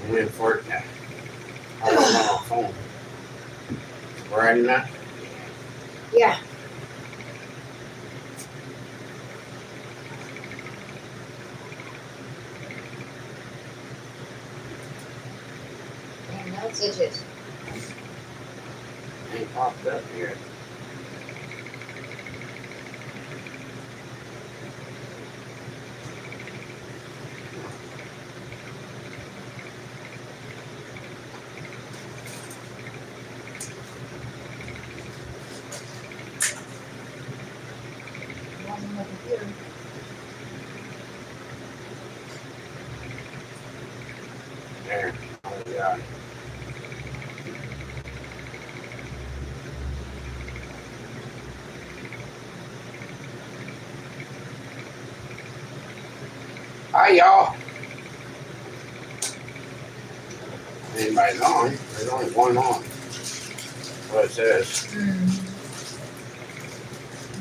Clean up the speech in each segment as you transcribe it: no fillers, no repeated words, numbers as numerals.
I'm waiting for it now. I don't know on phone. Right now? Yeah. And that's it. Ain't popped up here. On my computer. There. Oh, yeah. Hi, y'all. Anybody's on? There's only one on. What it says.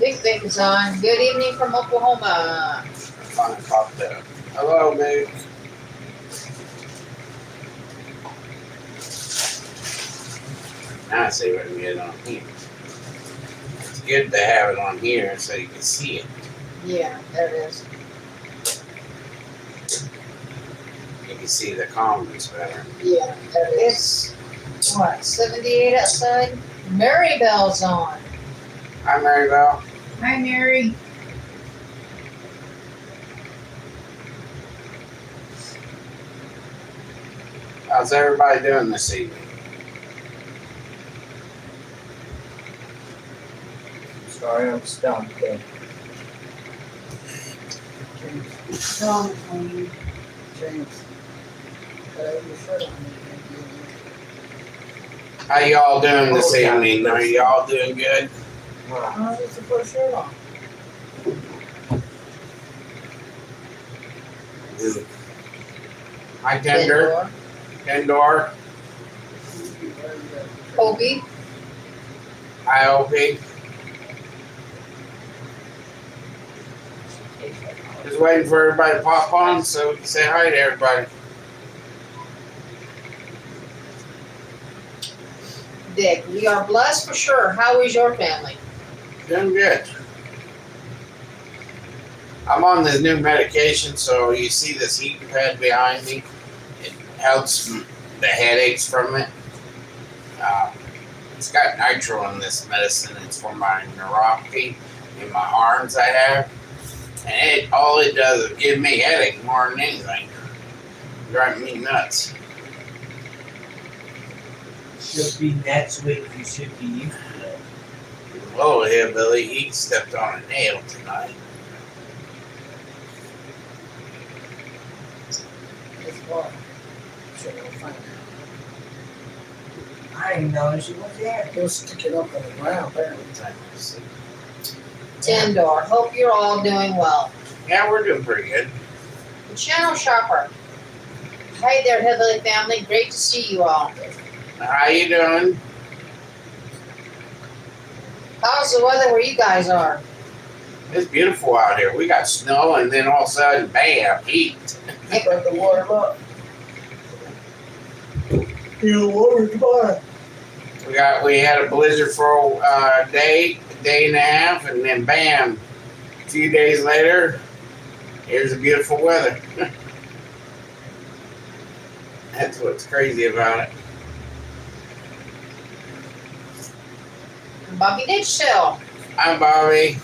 Big Vic is on. Good evening from Oklahoma. Finally popped up. Hello, babe. Now I see if I can get it on here. It's good to have it on here so you can see it. Yeah, there it is. You can see the comments better. Yeah, there it is. It's what, 78 outside? Mary Bell's on. Hi, Maribel. Hi, Mary. How's everybody doing this evening? Sorry, I'm stumped. James. Your shirt on. How y'all doing this evening? Are y'all doing good? Oh, just to put a shirt on. Hi, Tender. Tendor. Kobe. Hi, Opie. Just waiting for everybody to pop on so we can say hi to everybody. Dick, we are blessed for sure. How is your family? Doing good. I'm on the new medication, so you see this heating pad behind me. It helps the headaches from it. It's got nitro in this medicine. It's for my neuropathy in my arms I have. And all it does is give me headache more than anything. Driving me nuts. Should be next week. You should be used to it. Oh, Hillbilly, he stepped on a nail tonight. It's what? Sure, we'll find out. I didn't know she was there. He'll stick it up on the ground, apparently. Yeah, Tendor, hope you're all doing well. we're doing pretty good. The Channel Shopper. Hi there, Hillbilly family. Great to see you all. How you doing? How's the weather where you guys are? It's beautiful out here. We got snow, and then all of a sudden, bam, heat. Got the water up. You water, come on. We had a blizzard for a day and a half, and then bam, a few days later, here's the beautiful weather. That's what's crazy about it. Bobby Ditch Show. I'm Bobby.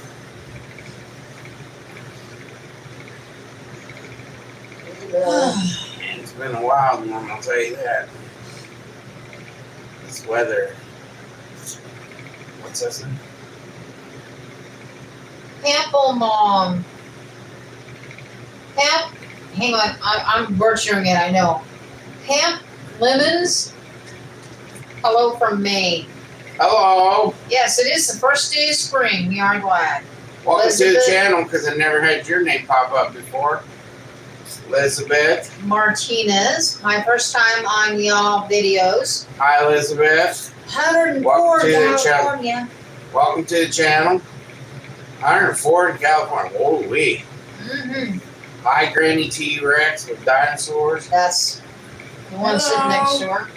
And it's been a wild one, I'll tell you that. This weather. What's this? Pample Mom. Pamp. Hang on, I'm butchering it, I know. Pamp Lemons. Hello from Maine. Hello. Yes, it is the first day of spring. We are glad. Welcome to the Elizabeth. channel because I never had your name pop up before. Elizabeth. Martinez. My first time on y'all videos. Hi, Elizabeth. 104 Welcome to the channel. California. Welcome to the channel. 104 in California. Holy. Mm-hmm. Hi, Granny T-Rex with dinosaurs. That's The one sitting next to her.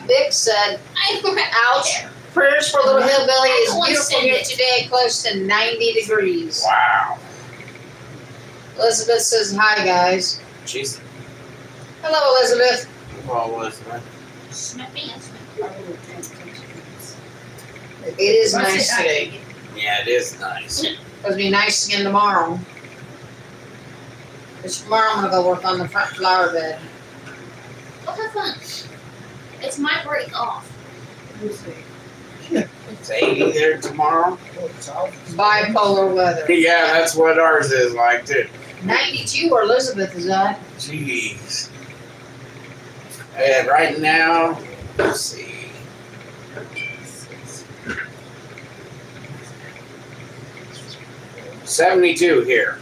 Vic said, ouch. Prayers for little Hillbilly. It's beautiful here today, close to 90 degrees. Wow. Elizabeth says, hi, guys. Jeez. Hello, Elizabeth. Well, Elizabeth. It is nice today. Yeah, it is nice. It'll be nice again tomorrow. Because tomorrow I'm going to go work on the front flower bed. Well, have fun. It's my break off. It's 80 there tomorrow. Bipolar weather. Yeah, that's what ours is like too. 92 where Elizabeth is at. Jeez. And right now, let's see. $72 here.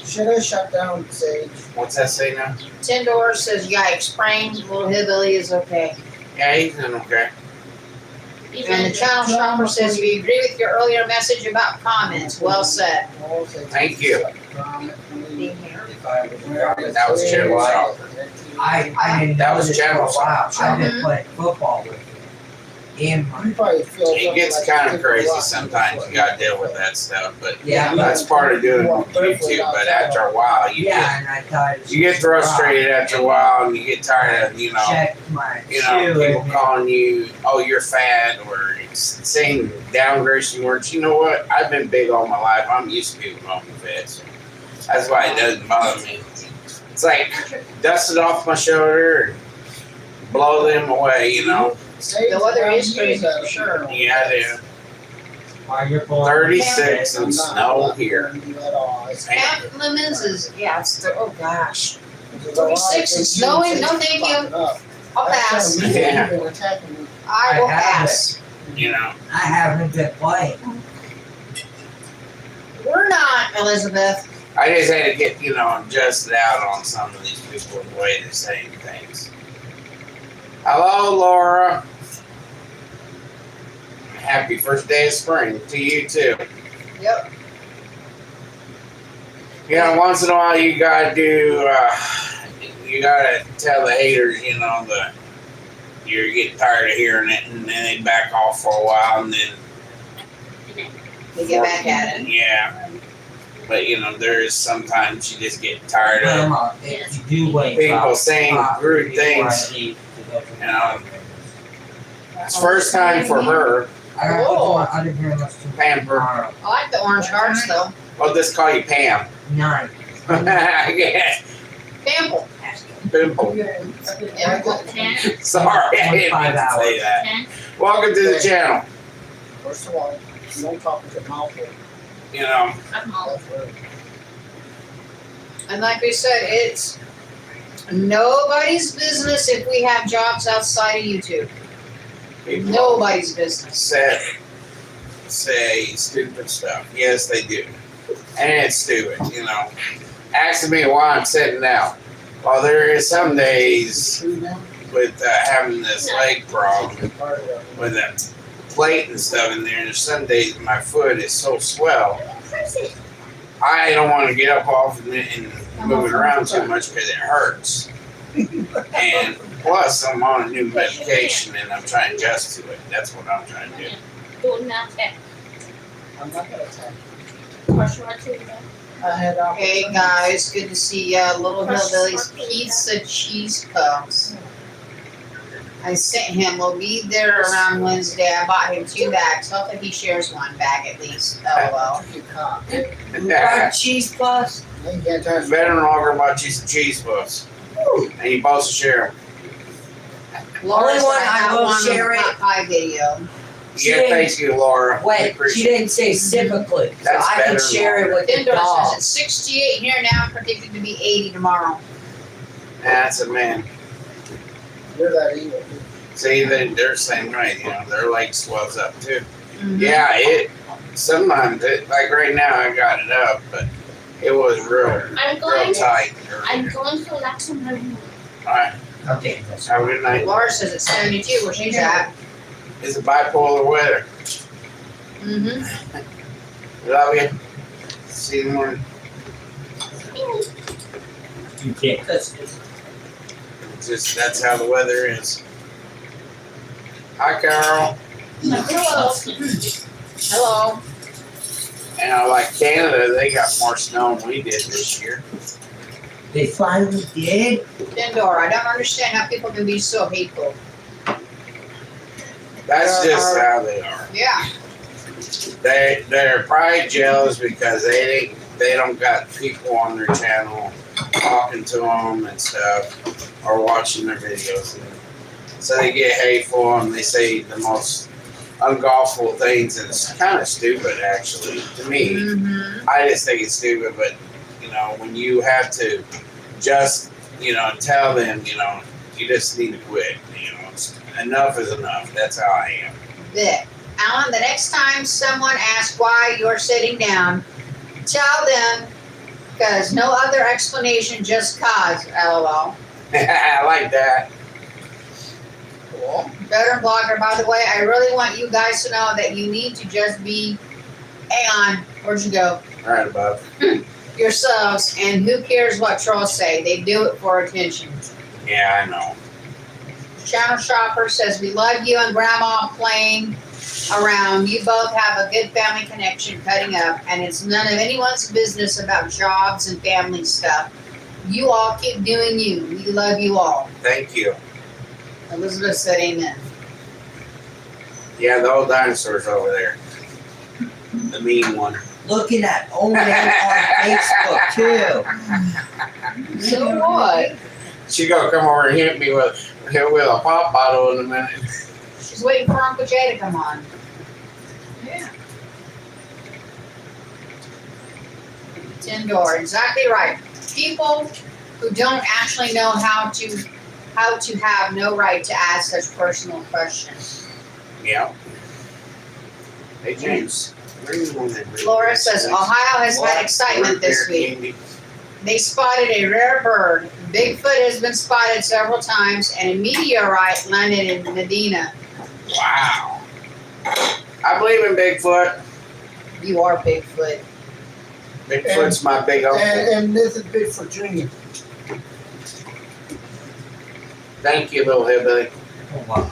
Should I shut down Sage? What's that say now? Tindor says, yikes, praying little Hillbilly is okay. Yeah, he's doing okay. And the channel shopper says, we agree with your earlier message about comments. Well said. Thank you. That was channel shopper. I didn't That know was this channel for a while. shopper. I've been playing football with him. In my, You probably feel It gets kind of crazy sometimes. You gotta deal with that stuff, but yeah, that's part of doing YouTube. But after a while, yeah, and I thought it was you get frustrated after a while, and you get tired of Check my shoe people and calling you, oh, you're fat, or saying downgrading words. You know what? I've been big all my life. I'm used to people calling me fat. So that's why it doesn't bother me. It's like dust it off my shoulder and blow them away, you know. The weather is crazy for sure. Yeah, I do. while you're born. 36 and snow here. Half Lemons is, yeah, oh gosh. 36 and snowing, no thank you. I'll pass. Yeah. I will I have pass. You know. I haven't been playing. We're not, Elizabeth. I just had to get, adjusted out on some of these people the way they're saying things. Hello, Laura. Happy first day of spring to you too. Yep. Once in a while you gotta do, you gotta tell the haters, you're getting tired of hearing it, and then they back off for a while, and then They get back at it. yeah. But there is sometimes you just get tired of If you do wake people up, saying rude things. It's first time for her. I didn't hear much Pamper. tomorrow. I like the orange hearts though. I'll just call you Pam. 9. Yeah. Pample. Pimple. Pimple. 10, Sorry, I didn't mean 25 to say that. 10. Welcome to the channel. First of all, you don't talk with your mouth full. I'm all. That's right. And like we said, it's nobody's business if we have jobs outside of YouTube. People Nobody's business. say stupid stuff. Yes, they do. And it's stupid, Asking me why I'm sitting down. Well, there is some days with having this leg problem with that plate and stuff in there. And there's some days my foot is so swell. I don't want to get up off and move it around too much because it hurts. And plus, I'm on a new medication and I'm trying to adjust to it. That's what I'm trying to do. Do it now, 10. I'm not gonna attack. Or should I do that? I had Hey guys, good to see Little Hillbilly's pizza cheese puffs. I sent him. We'll be there around Wednesday. I bought him 2 bags. Hopefully he shares 1 bag at least. LOL. You can't. Fried cheese plus. You can't touch Better than longer about you some cheese puffs. And you both share them. Laura said one I have will one on the share it. pot pie video. Yeah, thank you, Laura. We Wait, she appreciate didn't say specifically, so That's I can better share it with the Indoor dog. says it's 68 here now, predicted to be 80 tomorrow. That's a man. You're that evil. See, they're the same way. Their leg swells up too. Mhm. Yeah, sometimes, like right now, I got it up, but it was real tight. I'm going to relax on my room. All right, Okay, that's have a good night. Laura says it's 72 where she's at. It's a bipolar weather. Mm-hmm. Love you. See you in the morning. you can't touch this. Just that's how the weather is. Hi, Carol. Hello. Hello. And like Canada, they got more snow than we did this year. They finally did? Indoor. I don't understand how people can be so hateful. That's just how they are. Yeah. They're probably jealous because they don't got people on their channel talking to them and stuff or watching their videos. So they get hateful and they say the most ungawful things, and it's kind of stupid actually to me. Mm-hmm. I just think it's stupid, but when you have to just tell them you just need to quit. Enough is enough. That's how I am. Vic. Alan, the next time someone asks why you're sitting down, tell them because no other explanation, just cause. LOL. I like that. Cool. Veteran blogger, by the way, I really want you guys to know that you need to just be, hang on, where'd you go? All right, Bob. Yourselves, and who cares what trolls say? They do it for attention. Yeah, I know. Channel Shopper says, we love you and Grandma playing around. You both have a good family connection cutting up, and it's none of anyone's business about jobs and family stuff. You all keep doing you. We love you all. Thank you. Elizabeth said amen. Yeah, the old dinosaur's over there. The mean one. Looking at Owen on Facebook too. So what? She gonna come over and hit me with a pop bottle in a minute. She's waiting for Uncle Jay to come on. Yeah. Tindor, exactly right. People who don't actually know how to have no right to ask such personal questions. Yeah. Hey James, where are you going there? Laura says Ohio has had excitement this week. They spotted a rare bird. Bigfoot has been spotted several times, and a meteorite landed in Medina. Wow. I believe in Bigfoot. You are Bigfoot. Bigfoot's my big uncle. And this is Bigfoot Jr. Thank you, little hillbilly. Oh wow.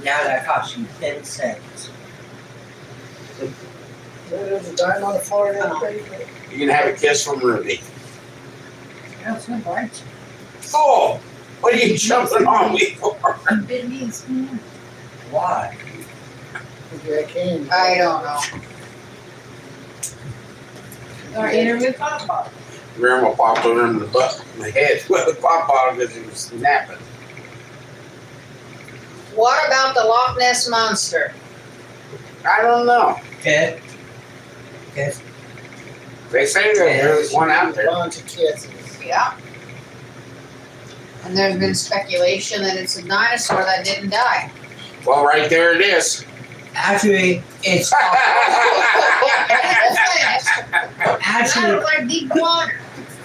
Now that costs you 10 cents. There's a dime on the floor in that basement. You can have a kiss from Ruby. That's not right. Oh, what are you jumping on me for? Why? Yeah, I can. I don't know. Our interview pop. Grandma popped her in the butt, in the head with a pop bottle because he was napping. What about the Loch Ness Monster? I don't know. Okay. Okay. They say there's one out there. Bunch of kisses. Yeah. And there's been speculation that it's a dinosaur that didn't die. Well, right there it is. Actually, it's actually Like deep water.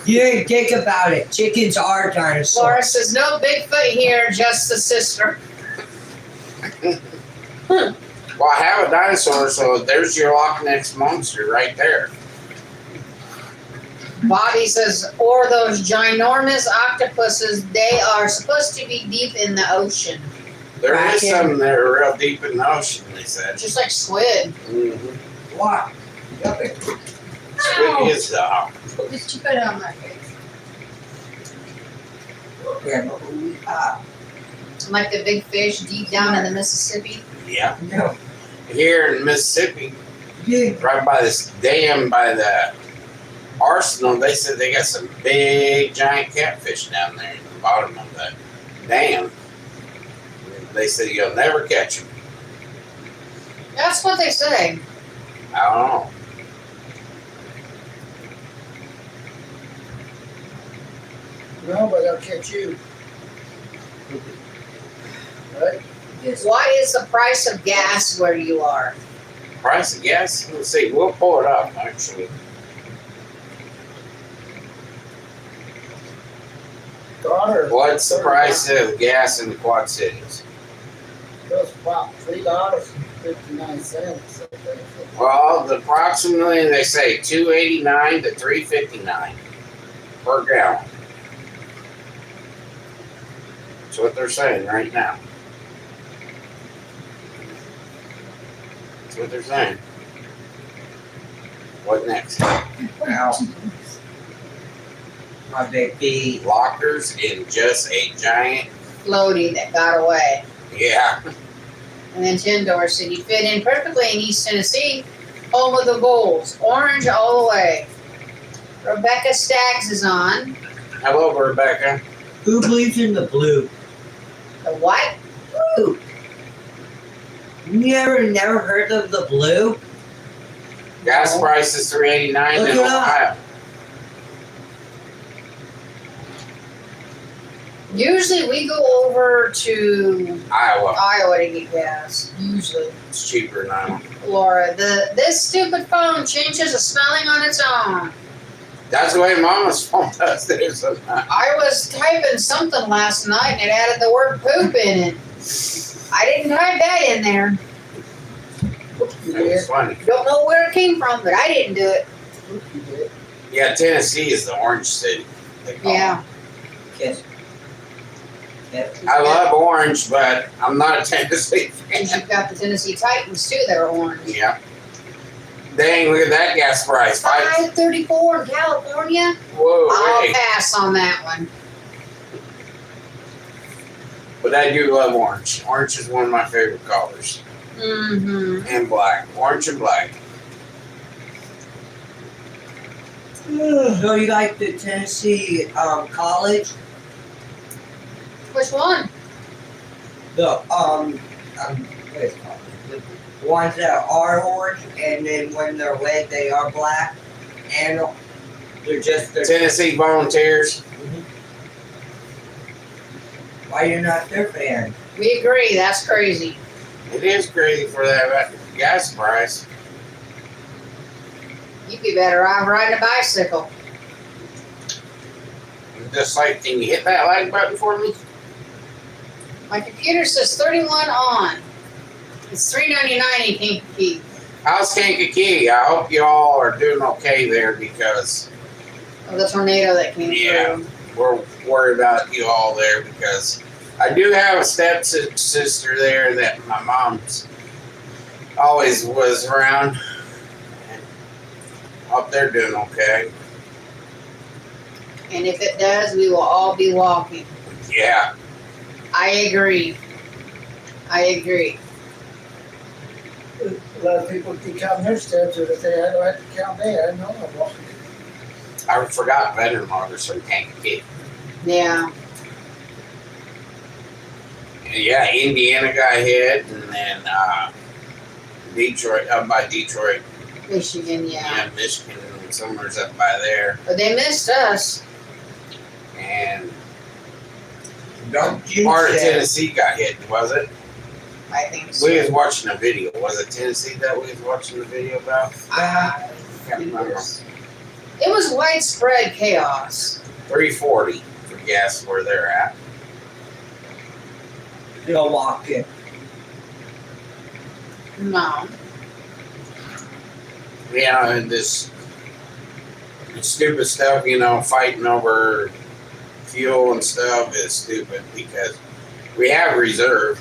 you didn't think about it. Chickens are dinosaurs. Laura says no Bigfoot here, just the sister. Well, I have a dinosaur, so there's your Loch Ness Monster right there. Bobby says, or those ginormous octopuses, they are supposed to be deep in the ocean. There is Kraken. some that are real deep in the ocean, they said. Just like squid. Mm-hmm. What? Nothing. Squid is Just keep it on my face. Like the big fish deep down in the Mississippi. yeah. No. Here in Mississippi, Yeah. right by this dam by the arsenal, they said they got some big giant catfish down there at the bottom of that dam. They said you'll never catch them. That's what they say. I don't know. No, but I'll catch you. Right? Yes. What is the price of gas where you are? Price of gas? Let's see. We'll pull it up, actually. $1. What's the price of gas in the Quad Cities? Just about $3. $0.59. Well, approximately they say 289 to 359 per gallon. That's what they're saying right now. That's what they're saying. What next? Wow. My baby. Lockers in just a giant. Floaty that got away. Yeah. And then Tindor said you fit in perfectly in East Tennessee, home of the Bulls. Orange all the way. Rebecca Staggs is on. Hello, Rebecca. Who believes in the blue? The what? Blue. You never heard of the blue? Gas No. price is $3.89 Look in it up. Ohio. Usually we go over to Iowa. Iowa to get gas. Usually. It's cheaper now. Laura, this stupid phone changes the spelling on its own. That's the way Mama's phone does it. I was typing something last night and it added the word poop in it. I didn't type that in there. It was funny. Don't know where it came from, but I didn't do it. Yeah, Tennessee is the orange city. They call Yeah. Yes. it. I love orange, but I'm not a Tennessee And fan. you've got the Tennessee Titans too that are orange. Yeah. Dang, look at that gas price. $5.34 in California. Whoa, I'll hey. pass on that one. But I do love orange. Orange is one of my favorite colors. Mm-hmm. And black. Orange and black. So you like the Tennessee college? Which one? The what is it called? The ones that are orange, and then when they're red, they are black, and they're just the. Tennessee Volunteers. Why you're not their fan? We agree. That's crazy. It is crazy for that gas price. You'd be better off riding a bicycle. Just like, can you hit that like button for me? My computer says 31 on. It's $3.99 in Kankakee. How's Kankakee? I hope you all are doing okay there because Of the tornado that came Yeah. through. we're worried about you all there because I do have a stepsister there that my mom's always was around. And hope they're doing okay. And if it does, we will all be walking. Yeah. I agree. I agree. A lot of people can count their steps, or if they had to count theirs. I know I'm walking. I forgot veteran loggers from Kankakee. Yeah. Yeah, Indiana got hit, and then Detroit, up by Detroit, Michigan, yeah. and Michigan, and somewhere's up by there. But they missed us. And Don't you part of say- Tennessee got hit, was it? I think so. We was watching a video. Was it Tennessee that we was watching the video about? Ah, Can't remember. it was widespread chaos. 340 for gas where they're at. They'll walk in. No. Yeah, and this stupid stuff, fighting over fuel and stuff is stupid because we have reserve.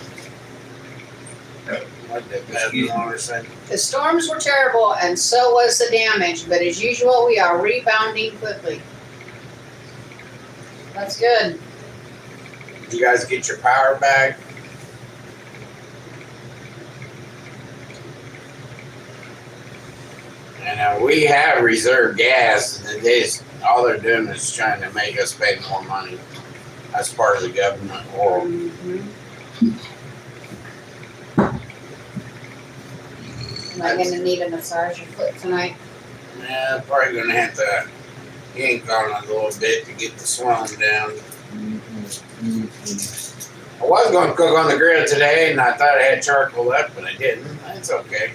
What did Excuse me. that say? The storms were terrible and so was the damage, but as usual, we are rebounding quickly. That's good. Did you guys get your power back? And we have reserve gas, and all they're doing is trying to make us pay more money. That's part of the government world. Am I going to need a massage your foot tonight? Yeah, probably gonna have to yank on it a little bit to get the swelling down. I was gonna cook on the grill today, and I thought I had charcoal left, but I didn't. That's okay.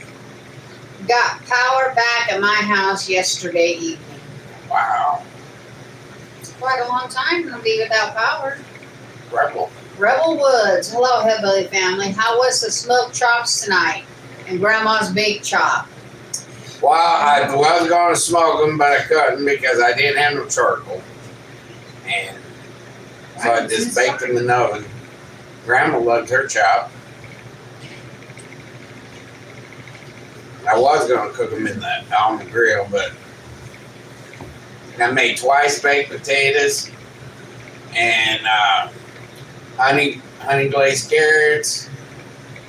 Got power back at my house yesterday evening. Wow, It's quite a long time to be without power. rebel. Rebel Woods. Hello, Hillbilly family. How was the smoked chops tonight? And Grandma's baked chop. Well, I was going to smoke them, but I couldn't because I didn't have no charcoal. And so I just baked them in the oven. Grandma loved her chop. I was going to cook them on the grill, but I made twice baked potatoes and honey glazed carrots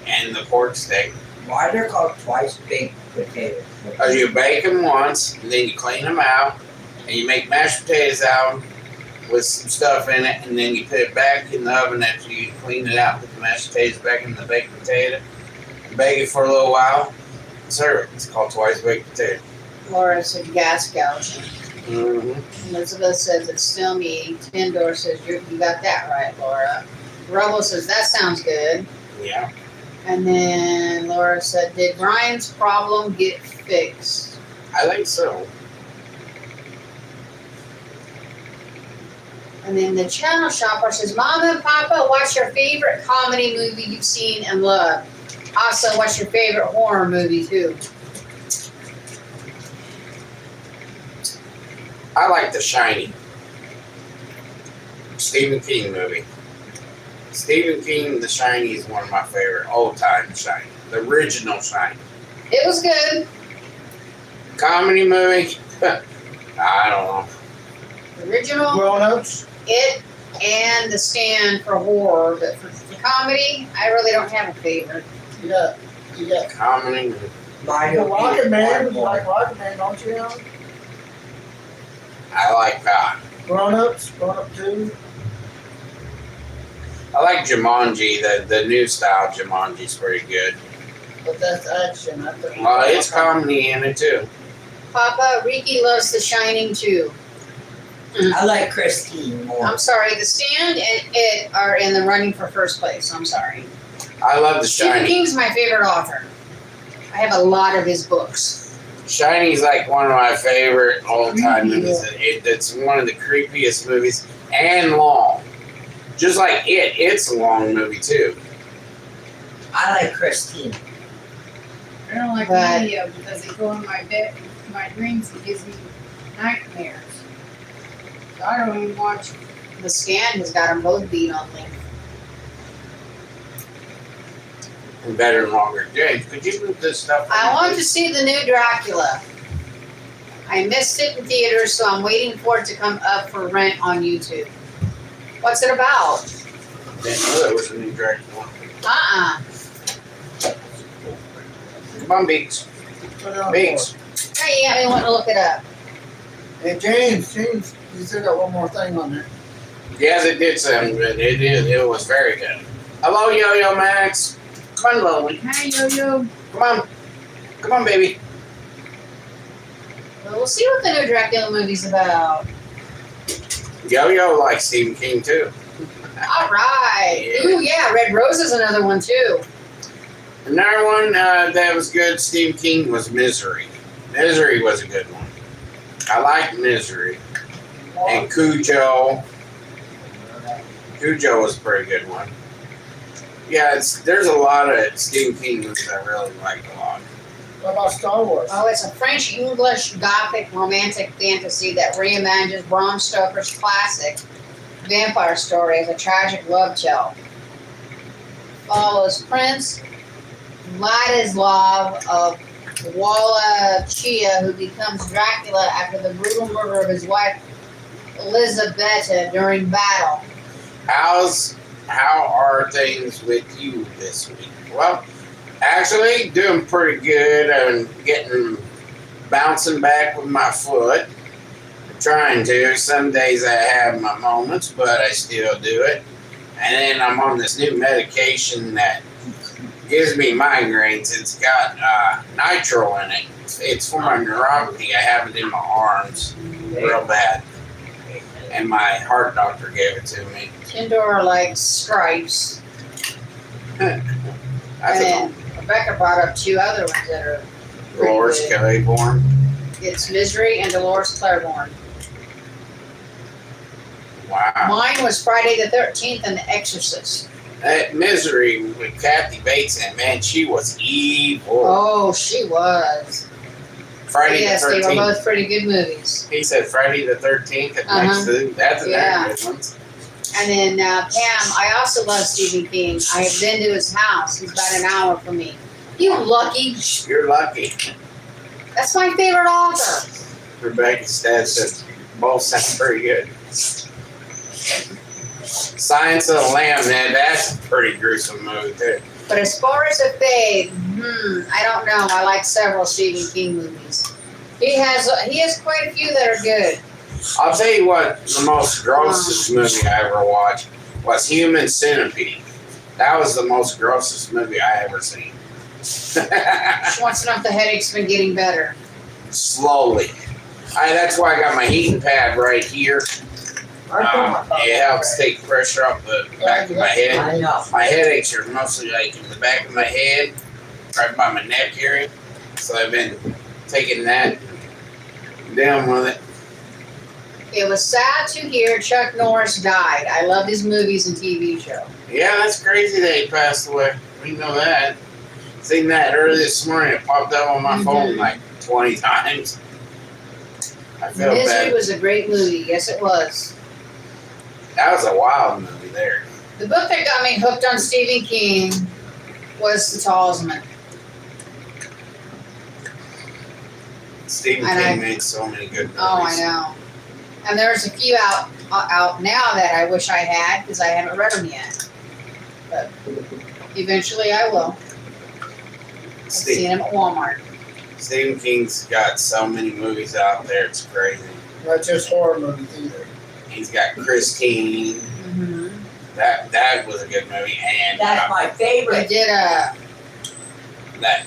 and the pork steak. Why they're called twice baked potatoes? Because you bake them once, and then you clean them out, and you make mashed potatoes out of them with some stuff in it, and then you put it back in the oven after you clean it out, put the mashed potatoes back in the baked potato, and bake it for a little while, and serve it. It's called twice baked potato. Laura said gas gouging. Mm-hmm. Elizabeth says it's still me. Tindor says you got that right, Laura. Rebel says that sounds good. Yeah. And then Laura said, did Brian's problem get fixed? I think so. And then the channel shopper says, Mama and Papa, what's your favorite comedy movie you've seen and loved? Also, what's your favorite horror movie too? I like The Shining. Stephen King movie. Stephen King, The Shining is one of my favorite old-time Shining. The original Shining. It was good. Comedy movie? I don't know. The original, Grown-ups. it, and The Stand for horror. But for comedy, I really don't have a favorite. You got Comedy movie. Mine the would be Rocket Man. You Hardball. like Rocket Man, don't you, Alan? I like Grown-ups. Grown-up 2. I like Jumanji. The new style Jumanji's pretty good. But that's action. I think. Well, it's comedy in it too. Papa, Ricky loves The Shining too. I like Christine more. I'm sorry, The Stand and It are in the running for first place. I'm sorry. I love The Stephen Shining. King's my favorite author. I have a lot of his books. Shining's like one of my favorite all-time movies. It's one of the creepiest movies and long. Just like it's a long movie too. I like Christine. I don't like But- any of them because they go in my bed, my dreams, and gives me nightmares. So I don't even watch. The Stand has got them both beat on me. And better and longer. James, could you move this stuff? I want to see the new Dracula. I missed it in theaters, so I'm waiting for it to come up for rent on YouTube. What's it about? Didn't know there was a new Dracula. Come on, Beaks. Put it on Beaks. Hey, yeah, I want to look it up. board. Hey, James, you still got one more thing on there. Yes, it did sound good. It was very good. Hello, Yo-Yo Max. Come on, Lily. Hi, Yo-Yo. Come on. Come on, baby. Well, we'll see what the new Dracula movie's about. Yo-Yo likes Stephen King too. All right. Yeah. Ooh, yeah, Red Rose is another one too. Another one that was good, Stephen King, was Misery. Misery was a good one. I like Misery. And Cujo. Cujo was a pretty good one. Yeah, there's a lot of Stephen King movies I really like a lot. What about Star Wars? Oh, it's a French-English Gothic romantic fantasy that reimagines Bram Stoker's classic vampire story as a tragic love tale. Follows Prince Vladislav of Wallachia, who becomes Dracula after the brutal murder of his wife Elizabetta during battle. How are things with you this week? Well, actually, doing pretty good. I'm bouncing back with my foot. I'm trying to. Some days I have my moments, but I still do it. And then I'm on this new medication that gives me migraines. It's got nitro in it. It's for my neuropathy. I have it in my arms real bad. And my heart doctor gave it to me. Tindor likes Stripes. That's And Rebecca brought up two other ones that are pretty Dolores good. Claiborne. It's Misery and Dolores Claiborne. Wow. Mine was Friday the 13th and The Exorcist. That Misery with Kathy Bates and man, she was evil. Oh, she was. Friday Yes, the they were 13th. both pretty good movies. He said Friday the 13th at next to that's another Yeah. good one. And then Pam, I also love Stephen King. I have been to his house. He's about an hour from me. You lucky. You're lucky. That's my favorite author. Rebecca's dad said both sound pretty good. Science of the Lamb, man, that's a pretty gruesome movie too. But as far as a fave, I don't know. I like several Stephen King movies. He has quite a few that are good. I'll tell you what, the most grossest movie I ever watched was Human Centipede. That was the most grossest movie I ever seen. She wants to know if the headache's been getting better. Slowly. That's why I got my heating pad right here. It helps take pressure off the back of my head. I know. My headaches are mostly like in the back of my head, right by my neck area. So I've been taking that down with it. It was sad to hear Chuck Norris died. I loved his movies and TV show. Yeah, that's crazy that he passed away. We know that. Seen that early this morning. It popped up on my phone like 20 times. I feel Misery bad. was a great movie. Yes, it was. That was a wild movie there. The book that got me hooked on Stephen King was The Talisman. Stephen And King made so many good movies. Oh, I know. And there's a few out now that I wish I had because I haven't read them yet. But eventually I will. I've seen them at Walmart. Stephen King's got so many movies out there, it's crazy. Not just horror movies either. He's got Christine. Mm-hmm. That was a good movie. And That's my We favorite. did a. that.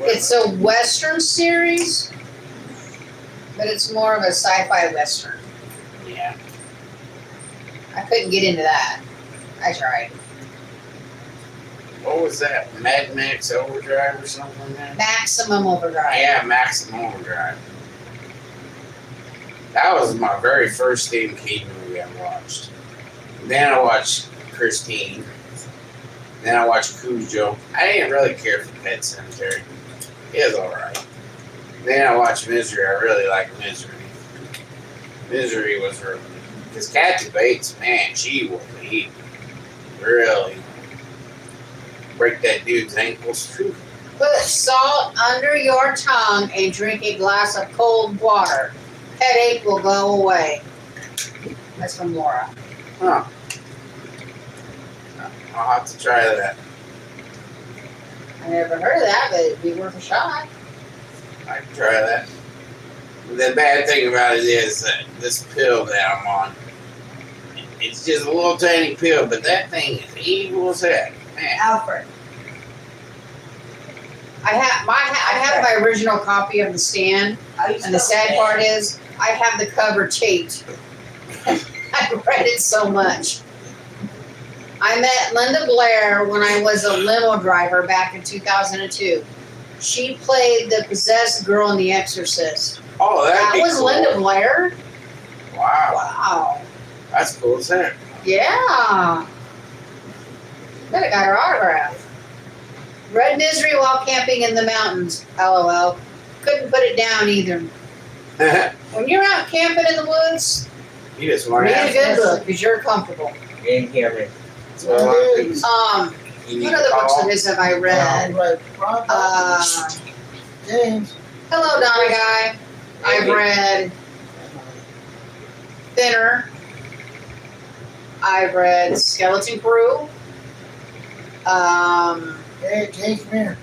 It's a Western series, but it's more of a sci-fi Western. Yeah. I couldn't get into that. I tried. What was that? Mad Max Overdrive or something like that? Maximum Overdrive. Yeah, Maximum Overdrive. That was my very first Stephen King movie I watched. Then I watched Christine. Then I watched Cujo. I didn't really care for Pet Cemetery. It was alright. Then I watched Misery. I really liked Misery. Misery was really because Kathy Bates, man, she was evil. Really break that dude's ankles. Whew. Put salt under your tongue and drink a glass of cold water. Headache will go away. That's from Laura. Huh. I'll have to try that. I never heard of that, but it'd be worth a shot. I can try that. The bad thing about it is that this pill that I'm on, it's just a little tiny pill, but that thing is evil as heck. Man. Alfred. I have my original copy of The Stand, and the sad part is I have the cover taped. I read it so much. I met Linda Blair when I was a limo driver back in 2002. She played the possessed girl in The Exorcist. Oh, That that'd be was cool. Linda Blair? Wow, Wow. that's cool as heck. Yeah. Bet I got her autograph. Read Misery while camping in the mountains. LOL. Couldn't put it down either. When you're out camping in the woods, You just want read to a have good book because you're comfortable. You didn't hear me. That's what a lot of people you need What to other books call. of his have I read? James. Hello, Donna Guy. I've read Thinner. I've read Skeleton Crew. Hey, James, come here.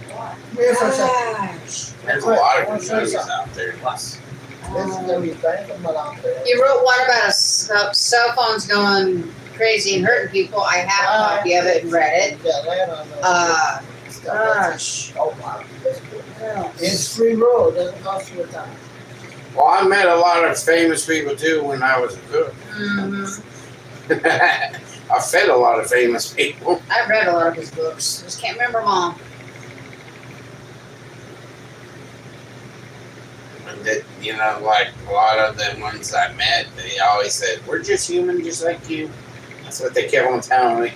Come here for a second. Gosh. There's a lot of I wanna good show you movies something. out there. This is gonna be thankful, but out there. You wrote one about cell phones going crazy and hurting people. I have a copy of it and read it. Yeah, land on those. Gosh. Oh, wow. That's good. It's free road, doesn't cost you a dime. Well, I met a lot of famous people too when I was a cook. Mhm. I fed a lot of famous people. I've read a lot of his books. Just can't remember them all. And that, you know, like a lot of the ones I met, they always said, "We're just human, just like you." That's what they kept on telling me.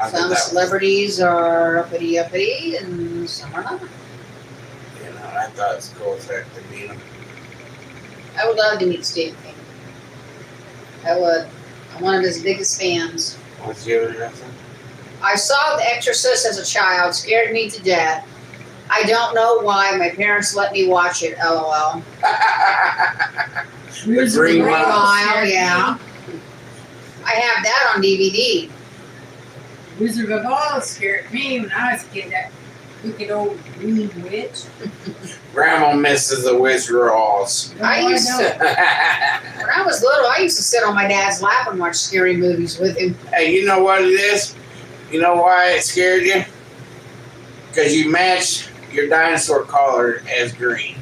I think Some that- celebrities are uppity, and some are not. You know, I thought it was cool as heck to meet him. I would love to meet Stephen King. I would. I'm one of his biggest fans. What's the other answer? I saw The Exorcist as a child, scared me to death. I don't know why my parents let me watch it, lol. The Green Green Mile. Mile, yeah. I have that on DVD. Wizard of Oz scared me when I was a kid. That wicked old green witch. Grandma misses the Wizard of Oz. No, I used don't. to, when I was little, I used to sit on my dad's lap and watch scary movies with him. Hey, you know what it is? You know why it scared you? Because you matched your dinosaur collar as green.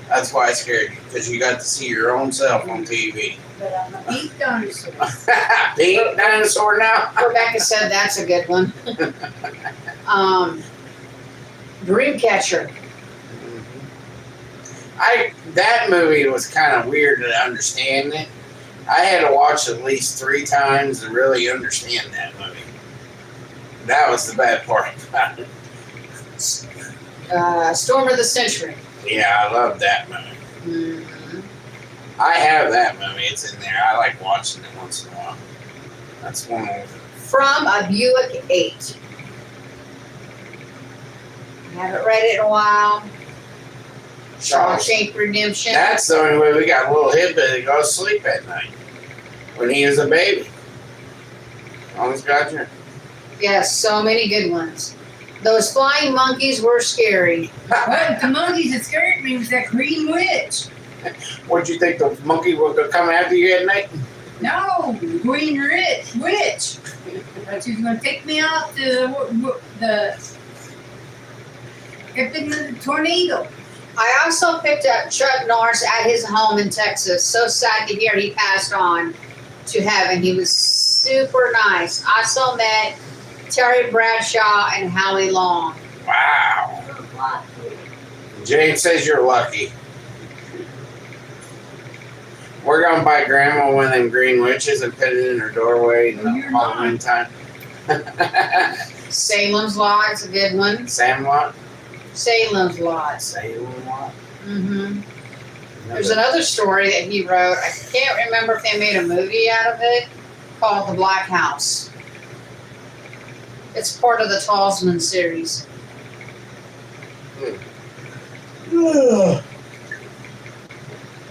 That's why it scared you. Because you got to see your own self on TV. But I'm a pink dinosaur. Pink dinosaur now? Rebecca said that's a good one. Dreamcatcher. That movie was kind of weird to understand it. I had to watch it at least 3 times to really understand that movie. That was the bad part about it. Storm of the Century. Yeah, I love that movie. Mhm. I have that movie. It's in there. I like watching it once in a while. That's one of From a Buick 8. I haven't read it in a while. Shawshank Redemption. That's the only way we got a little hillbilly to go to sleep at night. When he was a baby. Almost got you. Yes, so many good ones. Those flying monkeys were scary. But the monkeys that scared me was that green witch. What'd you think the monkey would come after you at night? No, the green witch. But she was going to take me out to the tornado. I also picked up Chuck Norris at his home in Texas. So sad to hear he passed on to heaven. He was super nice. I also met Terry Bradshaw and Howie Long. Wow. James says you're lucky. We're gonna buy Grandma one of them green witches and put it in her doorway in No, you're Halloween time. Salem's Lot is a good one. Sandlot? Salem's Lot. Salem Lot? Mm-hmm. There's another story that he wrote. I can't remember if they made a movie out of it called The Black House. It's part of the Talsman series.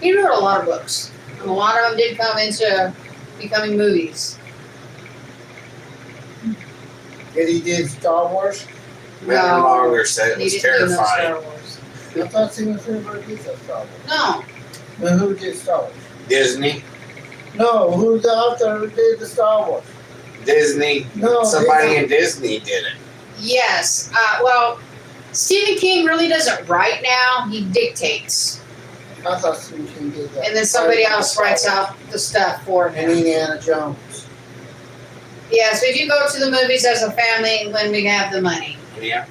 He wrote a lot of books, and a lot of them did come into becoming movies. Did he did Star Wars? Matt Longer said it He was didn't do no terrifying. Star Wars. I thought Steven Spielberg did Star Wars. No, Then who did Star Wars? Disney? No, who's the author who did the Star Wars? Disney? No, Somebody in Disney did it. yes. Well, Stephen King really doesn't write now. He dictates, I thought Stephen King did that. and then somebody else writes out the stuff for And him. Indiana Jones. Yes, we do go to the movies as a family when we have the money. Yeah.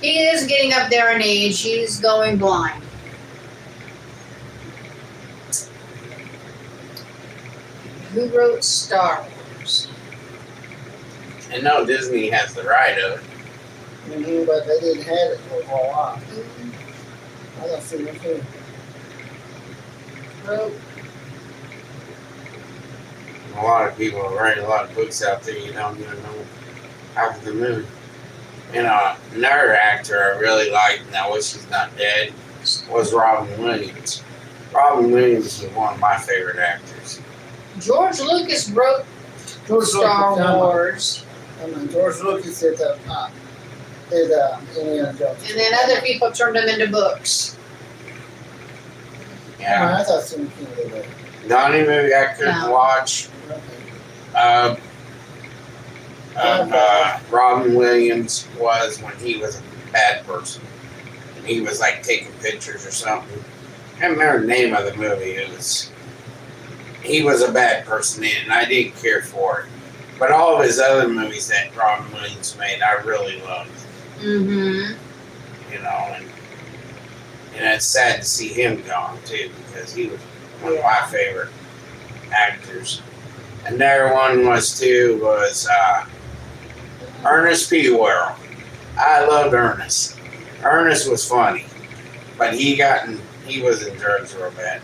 He is getting up there in age. He's going blind. Who wrote Star Wars? And no, Disney has the right of it. But they didn't have it for a while. I thought Stephen King. Wrote A lot of people are writing a lot of books out there you don't even know half of the movie. And another actor I really liked, and I wish he's not dead, was Robin Williams. Robin Williams was one of my favorite actors. George Lucas wrote George Star Lucas, Wars, George Lucas did Indiana Jones. and then other people turned them into books. Yeah. I thought Stephen King did that. The only movie I couldn't No. watch Okay. Robin Williams was when he was a bad person. And he was like taking pictures or something. I can't remember the name of the movie. He was a bad person in it, and I didn't care for it. But all of his other movies that Robin Williams made, I really loved. Mm-hmm. You know, and it's sad to see him gone too, because he was one of my favorite actors. Another one was Ernest P. Worrell. I loved Ernest. Ernest was funny, but he was in drugs real bad.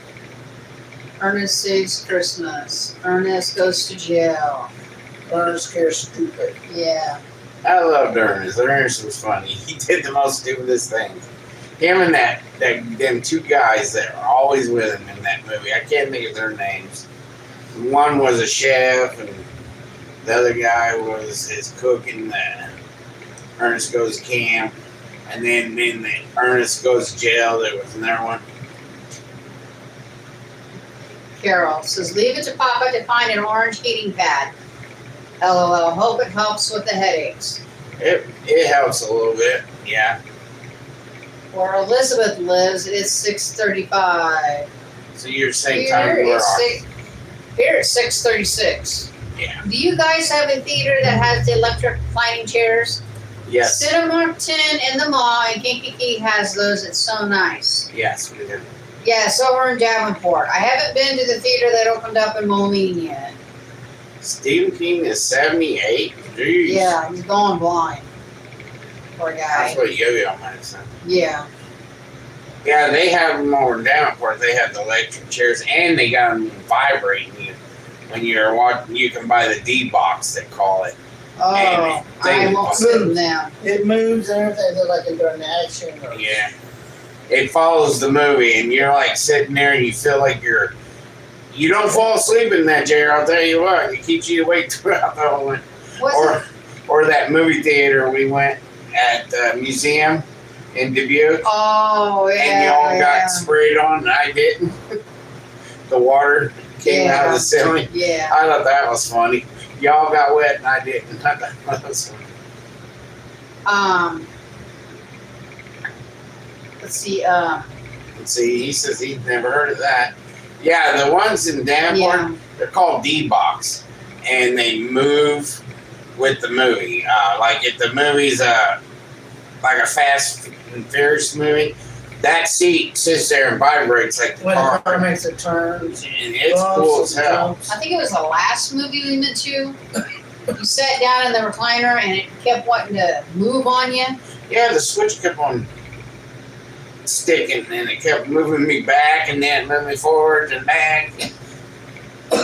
Ernest Saves Christmas. Ernest Goes to Jail. Ernest Cares Stupid. Yeah. I loved Ernest. Ernest was funny. He did the most stupidest things. Him and them two guys that are always with him in that movie. I can't think of their names. One was a chef, and the other guy was his cook in the Ernest Goes to Camp. And then in the Ernest Goes to Jail, there was another one. Carol says, leave it to Papa to find an orange heating pad. LOL. Hope it helps with the headaches. It helps a little bit, yeah. Where Elizabeth lives, it's 6:35. So you're same time we're on. Here it's 6:36. Yeah. Do you guys have a theater that has the electric reclining chairs? Yes. Cinemarkton in the mall and Kankakee has those. It's so nice. Yes, we do. Yes, over in Davenport. I haven't been to the theater that opened up in Moline yet. Stephen King is 78. Jeez. Yeah, he's going blind. Poor guy. That's what Yo-Yo might have said. Yeah. Yeah, they have them over in Davenport. They have the electric chairs, and they got them vibrating. When you're watching, you can buy the D box, they call it. Oh, And I won't sit in them. It moves and everything. They're like they're doing action. Or, Yeah. It follows the movie, and you're like sitting there, and you feel like you don't fall asleep in that chair. I'll tell you what, it keeps you awake throughout the whole one. Or that movie theater we went at the museum in Dubuque. Oh, yeah. And y'all got sprayed on, and I didn't. The water came out of the ceiling. Yeah. I thought that was funny. Y'all got wet, and I didn't. I thought that was funny. Let's see. Let's see, he says he'd never heard of that. Yeah, the ones in Davenport, they're called D-Box, and they move with the movie. Like if the movie's like a Fast and Furious movie, that seat sits there and vibrates like the when car. the car makes a turn. And it's cool as hell. I think it was the last movie we went to. You sat down in the recliner and it kept wanting to move on you. Yeah, the switch kept on sticking, and it kept moving me back, and then moving me forward and back. It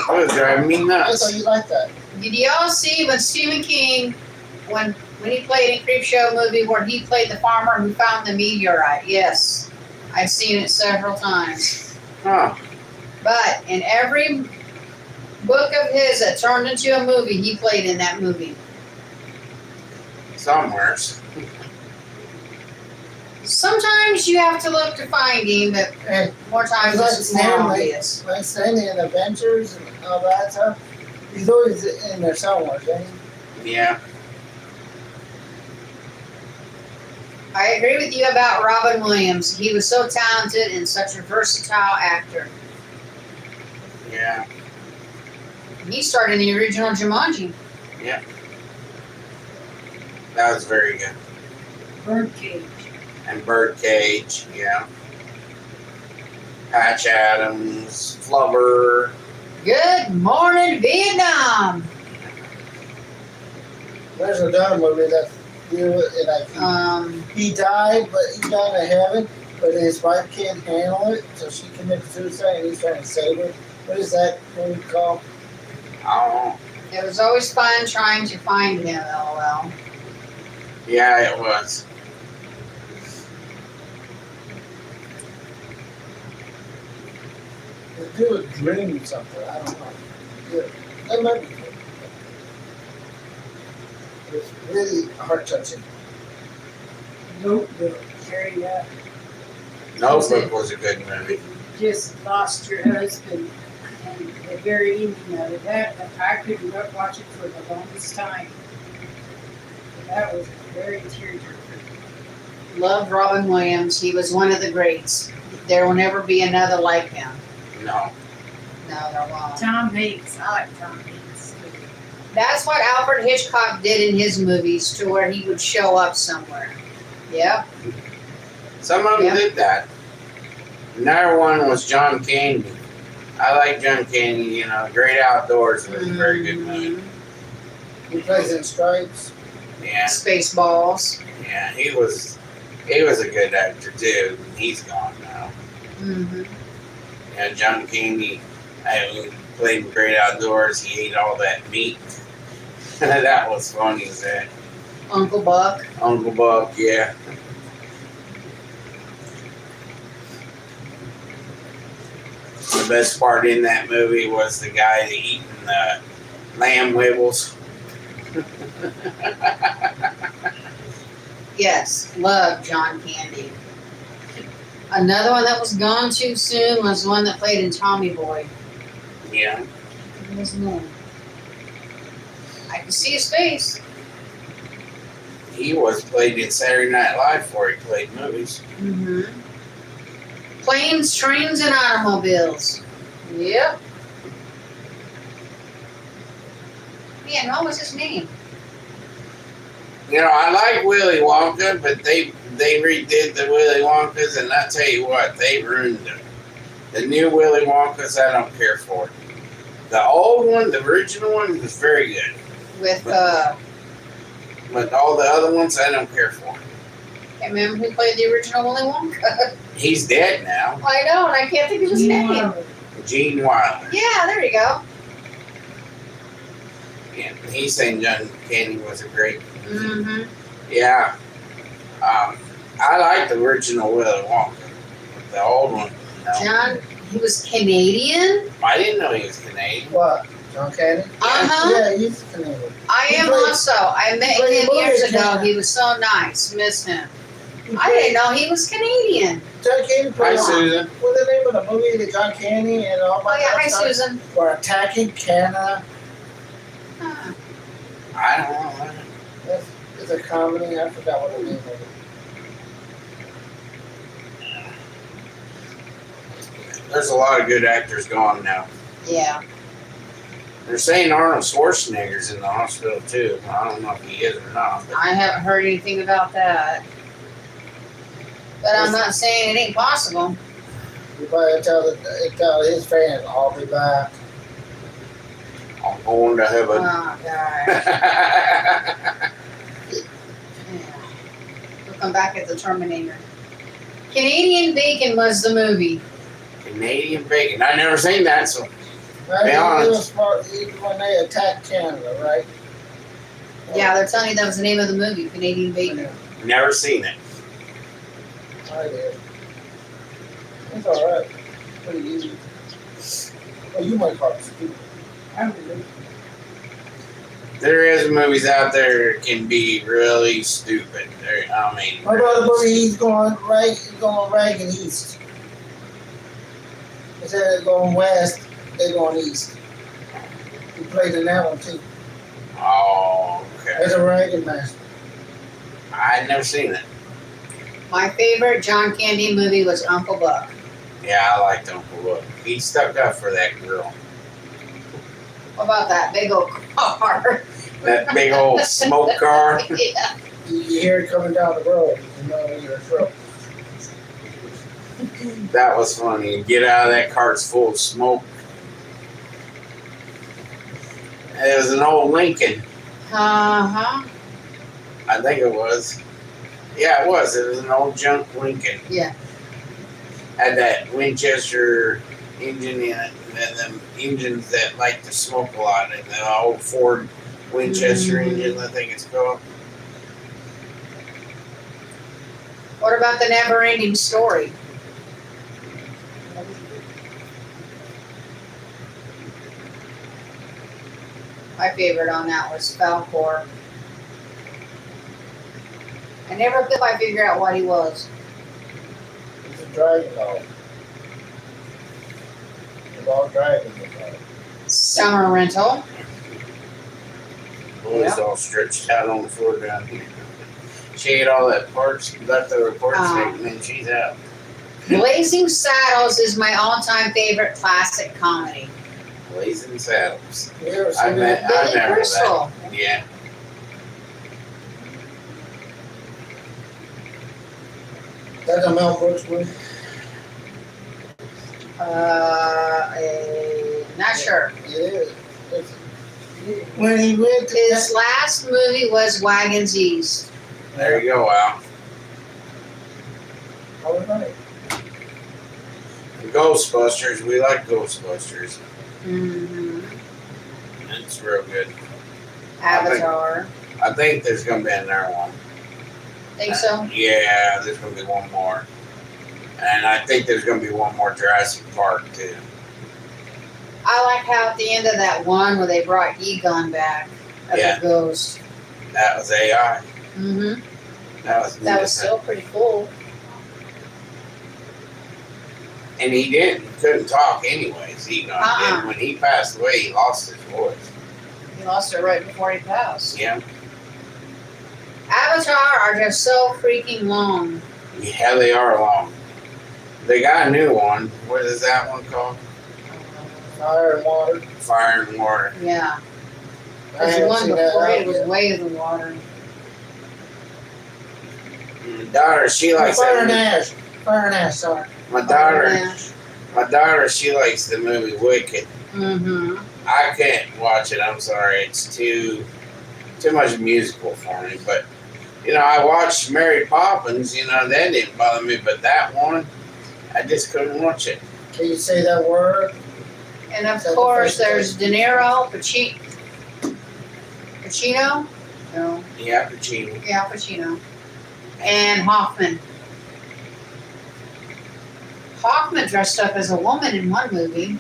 was driving me I nuts. thought you liked that. Did y'all see when Stephen King, when he played in Creepshow movie where he played the farmer who found the meteorite? Yes, I've seen it several times. Huh. But in every book of his that turned into a movie, he played in that movie. Somewheres. Sometimes you have to look to find him, but And more times like it's more Stanley, obvious. like Stanley and Avengers and all that stuff. He's always in there somewhere, isn't he? Yeah. I agree with you about Robin Williams. He was so talented and such a versatile actor. Yeah. He starred in the original Jumanji. That was very good. Birdcage. And Birdcage, yeah. Patch Adams, Flubber. Good morning, Vietnam. There's another movie that he died, but he died in heaven, but his wife can't handle it, so she committed suicide and he's trying to save her. What is that movie called? I don't know. It was always fun trying to find him, LOL. Yeah, it was. It's do with dream or something, I don't know. Yeah, that might be good. It's really heart touching. Nope. Carry that. Notebook was a good movie. Just lost your husband, and the very evening of it, that I couldn't watch it for the longest time. That was very tearjerker. Loved Robin Williams. He was one of the greats. There will never be another like him. No. No, there won't. Tom Hanks, I like Tom Hanks. That's what Alfred Hitchcock did in his movies, to where he would show up somewhere. Yep. Some of them Yeah. did that. Another one was John Candy. I like John Candy. You know, Great Outdoors was a very good movie. He plays in Stripes. Yeah, Spaceballs. yeah, he was a good actor too. He's gone now. Mm-hmm. Yeah, John Candy. I played in Great Outdoors. He ate all that meat. That was funny as that. Uncle Buck. Uncle Buck, yeah. The best part in that movie was the guy eating the lamb wibbles. Yes, love John Candy. Another one that was gone too soon was the one that played in Tommy Boy. Yeah. What was his name? I can see his face. He was played in Saturday Night Live before he played movies. Mm-hmm. Planes, trains, and automobiles. Yep. Man, what was his name? You know, I like Willy Wonka, but they redid the Willy Wonkas, and I tell you what, they ruined them. The new Willy Wonkas, I don't care for. The old one, the original one, was very good. With, But all the other ones, I don't care for. can't remember who played the original Willy Wonka. He's dead now. I know, and I can't think of his name. Gene Wilder. Yeah, there you go. Yeah, he's saying John Candy was a great. Mm-hmm. Yeah. I like the original Willy Wonka. The old one. No. John, he was Canadian? I didn't know he was Canadian. What? John Candy? Uh-huh. Yeah, he's Canadian. I He am played- also. I met played him years movies, ago. yeah. He was so nice. Miss him. I didn't know he was Canadian. John Candy Hi, played. Susan. What's the name of the movie? The John Candy and all Oh, my yeah. Hi, stuff? Susan. We're attacking Canada. Huh. I don't know. It's a comedy. I forgot what the name of it. There's a lot of good actors gone now. Yeah. They're saying Arnold Schwarzenegger's in the hospital too. I don't know if he is or not. But I haven't heard anything about that. But I'm not saying it ain't possible. You better tell his fans, I'll be back. I'm going to heaven. Oh, gosh. Yeah. Looking back at the Terminator. Canadian Bacon was the movie. Canadian bacon. I never seen that, so Right? Be honest. When they attacked Canada, right? Yeah, they're telling you that was the name of the movie, Canadian Bacon. Yeah, never seen it. I did. It's alright. Pretty easy. Oh, you might call it stupid. I believe. There is movies out there that can be really stupid. I mean, What about the movie he's going right? He's going Reagan East. Instead of going west, they're going east. He played in that one too. oh, There's okay. a Reagan man. I never seen it. My favorite John Candy movie was Uncle Buck. Yeah, I liked Uncle Buck. He stuck up for that girl. What about that big old car? That big old smoke car. Yeah. You hear it coming down the road, you know you're in trouble. That was funny. Get out of that car, it's full of smoke. It was an old Lincoln. Uh-huh. I think it was. Yeah, it was. It was an old junk Lincoln. Yeah. Had that Winchester engine in it, and them engines that like to smoke a lot, and the old Ford Winchester engine, I think it's called. What about the never ending story? My favorite on that was Falcor. I never could quite figure out what he was. It's a dragon dog. It's all dragons. Summer rental. Boy's all stretched out on the floor down here. She ate all that leftover pork steak, and then she's out. Blazing Saddles is my all-time favorite classic comedy. Blazing Saddles. You ever I seen met- that? Billy remember Crystal. Yeah. That's a Mel Brooks movie. Not sure. It is. When he went to His last movie was Wagons East. There you go, Al. All right. Ghostbusters. We like Ghostbusters. Mm-hmm. It's real good. Avatar. I think there's gonna be another one. Think so? Yeah, there's gonna be one more, and I think there's gonna be one more Jurassic Park too. I like how at the end of that one where they brought Egon back as Yeah. a ghost. That was AI. Mm-hmm. That was That was still pretty cool. And he couldn't talk anyways. Egon did. When he passed away, he lost his voice. He lost it right before he passed. Yeah. Avatar are just so freaking long. Yeah, they are long. They got a new one. What is that one called? Fire and water. Fire and Water. Yeah. I There's haven't one seen that before out it was yet. Way of the Water. My daughter, she likes Fire and that. Ash. Fire and Ash, sorry. My daughter, she likes the movie Wicked. Mm-hmm. I can't watch it. I'm sorry. It's too much musical for me. But I watched Mary Poppins. That didn't bother me. But that one, I just couldn't watch it. Can you say that word? And of Is that the course, first there's De Niro, Pacino? No. Yeah, Pacino. Yeah, Pacino. And Hoffman. Hoffman dressed up as a woman in one movie.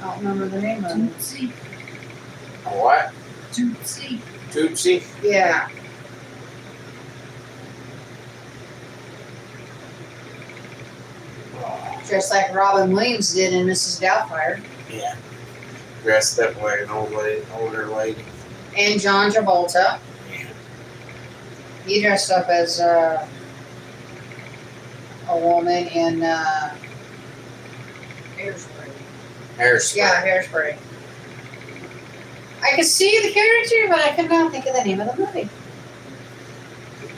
I don't remember the name of it. Tootsie. A what? Tootsie. Tootsie? Yeah. Oh, Just like Robin Williams did in Mrs. Doubtfire. yeah. Dressed up like an older lady. And John Travolta. Yeah. He dressed up as a woman in Hairspray. Hairspray. Yeah, Hairspray. I could see the character, but I could not think of the name of the movie.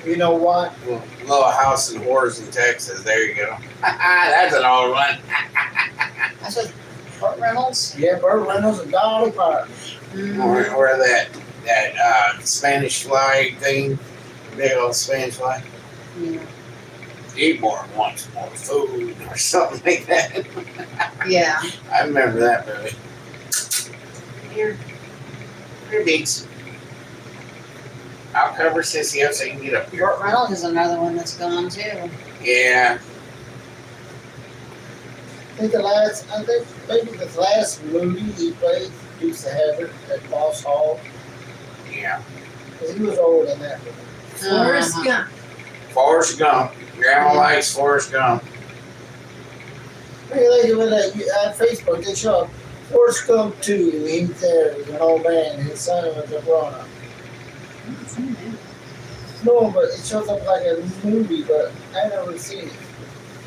You know what? Little House and Horrors in Texas. There you go. That's an old one. That's what Burt Reynolds. Yeah, Burt Reynolds and Dolly Parton. Mm-hmm. Or that Spanish fly thing. Big old Spanish fly. Yeah. Eat more, wants more food, or something like that. Yeah. I remember that movie. Here beats. I'll cover Sissy up so you can get up here. Burt Reynolds is another one that's gone too. Yeah. I think maybe the last movie he played, Dukes of Hazzard at Boss Hall, Yeah. because he was old in that movie. Forrest Uh-huh. Gump. Forrest Gump. Grandma likes Forrest Gump. Maybe like when on Facebook they show up Forrest Gump 2, and he's there as an old man, and his son was a grown up. No, but it shows up like a movie, but I never seen it.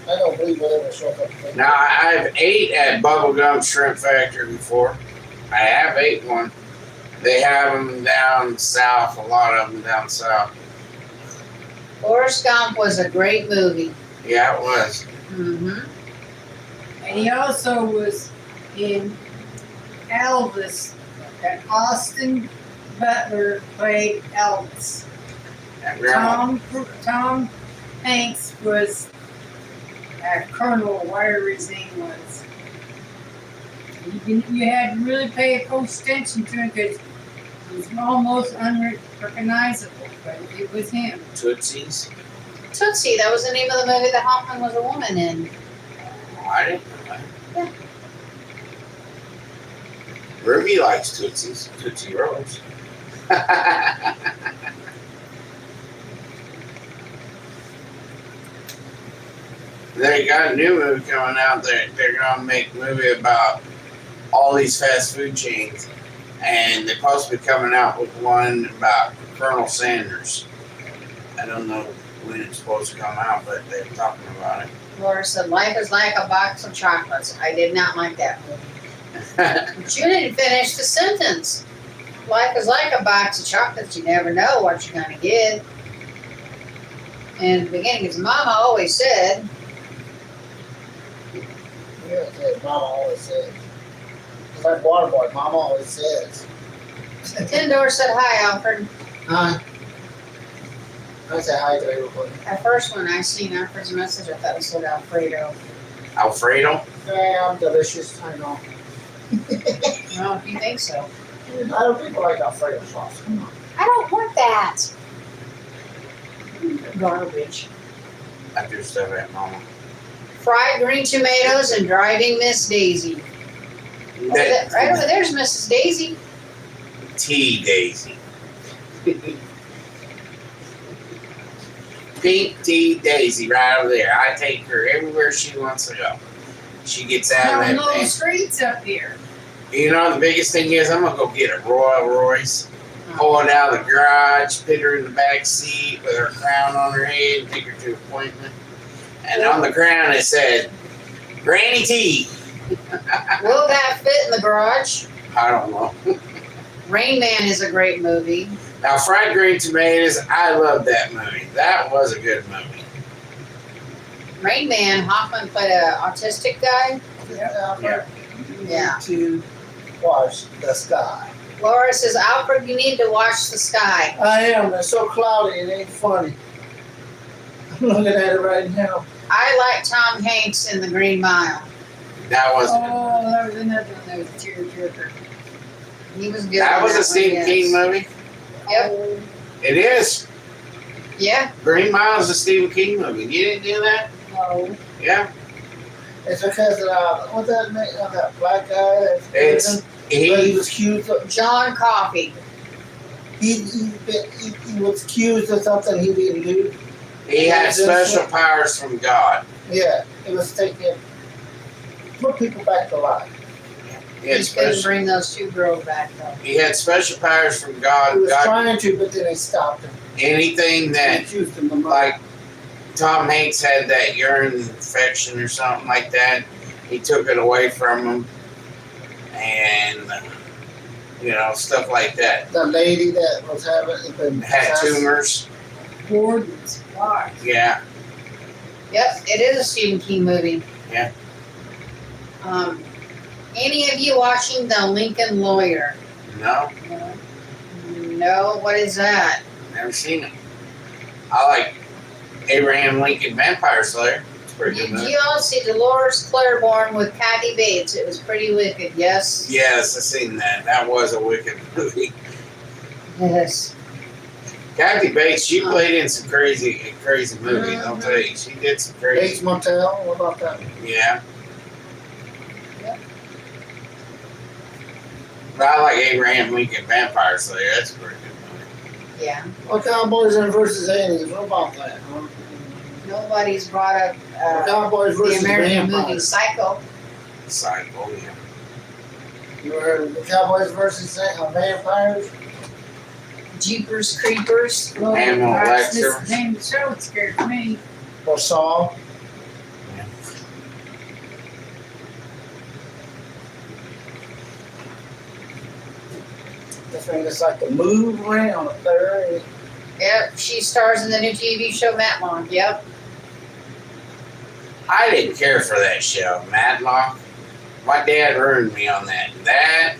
I don't believe it ever shows up. Now, I've ate at Bubblegum Shrimp Factory before. I have ate one. They have them down south, a lot of them down south. Forrest Gump was a great movie. Yeah, it was. Mm-hmm. And he also was in Elvis, and Austin Butler played Elvis. And Grandma, Tom Hanks was Colonel, whatever his name was. You had to really pay close attention to him because he was almost unrecognizable, but it was him. Tootsies. Tootsie, that was the name of the movie that Hoffman was a woman in. I didn't know that. Yeah. Ruby likes Tootsies. Tootsie Rolls. They got a new movie coming out. They're gonna make a movie about all these fast food chains, and they're supposed to be coming out with one about Colonel Sanders. I don't know when it's supposed to come out, but they're talking about it. Laura said, "Life is like a box of chocolates." I did not like that movie. But you didn't finish the sentence. Life is like a box of chocolates. You never know what you're gonna get. And at the beginning, his mama always said, said. Mama always says. It's like Waterboy. Mama always says. Tendor said hi, Alfred. Hi. I say hi to everybody. At first, when I seen Alfred's message, I thought it said Alfredo. Alfredo? Yeah, I'm delicious. I know. Well, if you think so. A lot of people like Alfredo sauce. Come on. I don't want that. Garbage. After stuff at mama. Fried green tomatoes and driving Miss Daisy. Right over there's Mrs. Daisy. Tea Daisy. Pink Tea Daisy right over there. I take her everywhere she wants to go. She gets out Down of little that. streets up here. You know, the biggest thing is I'm going to go get a Royal Royce, pull it out of the garage, put her in the back seat with her crown on her head, take her to an appointment. And on the crown it said, Granny T. Will that fit in the garage? I don't know. Rain Man is a great movie. Now, Fried Green Tomatoes, I love that movie. That was a good movie. Rain Man, Hoffman played an autistic guy. Yeah. Yeah. To watch the sky. Laura says, Alfred, you need to watch the sky. I am. It's so cloudy. It ain't funny. I'm looking at it right now. I like Tom Hanks in The Green Mile. That was Oh, that was another one that was a tearjerker. He was good. that in was a one, Stephen yes. King movie. Yep. It is. Yeah. Green Mile is a Stephen King movie. You didn't do that? No. Yeah. It's because what's that name? That black guy. That's It's but he he. was accused of John Coffey. he was accused of something he didn't do. He had special powers from God. Yeah, it was taking put people back to life. He had He couldn't special. bring those two girls back, though. He had special powers from He God. was God, trying to, but then they stopped him. anything They that, accused him of like Tom Hanks had that urine infection or something like that. He took it away from him, and you know, stuff like that. the lady that was having been Had tumors. Gordon's wife. Yeah. Yep, it is a Stephen King movie. Yeah. Any of you watching The Lincoln Lawyer? No, No, what is that? never seen it. I like Abraham Lincoln Vampire Slayer. It's a pretty good Did movie. you all see Dolores Claiborne with Kathy Bates? It was pretty wicked, yes? Yes, I seen that. That was a wicked movie. Yes. Kathy Bates, she played in some crazy movies. I'll tell you, she did some Bates crazy. Motel. What about that? Yeah. Yep. But I like Abraham Lincoln Vampire Slayer. That's a pretty good movie. Yeah. Well, Cowboys and versus aliens. What about that? Huh? Nobody's brought up Cowboys the versus American movie vampires. Psycho. Psycho, yeah. You heard of the Cowboys versus vampires? Jeepers Creepers. Well, Animal that's Alexa. the name of the show that scared me. Or Saw? This thing is like to move around up there. Yep, she stars in the new TV show Matlock. Yep. I didn't care for that show, Matlock. My dad ruined me on that. That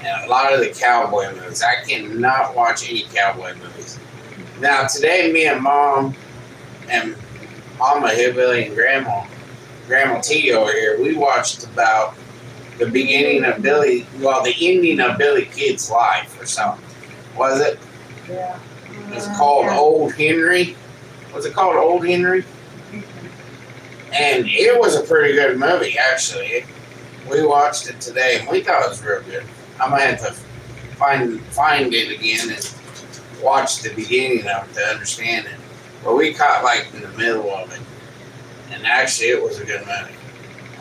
and a lot of the cowboy movies. I cannot watch any cowboy movies. Now today, me and Mom and Mama Hillbilly and Grandma T over here, we watched about the beginning of the ending of Billy Kid's life or something. Was it? Yeah. It's called Old Henry. Was it called Old Henry? And it was a pretty good movie, actually. We watched it today, and we thought it was real good. I'm gonna have to find it again and watch the beginning of it to understand it. But we caught like in the middle of it, and actually, it was a good movie.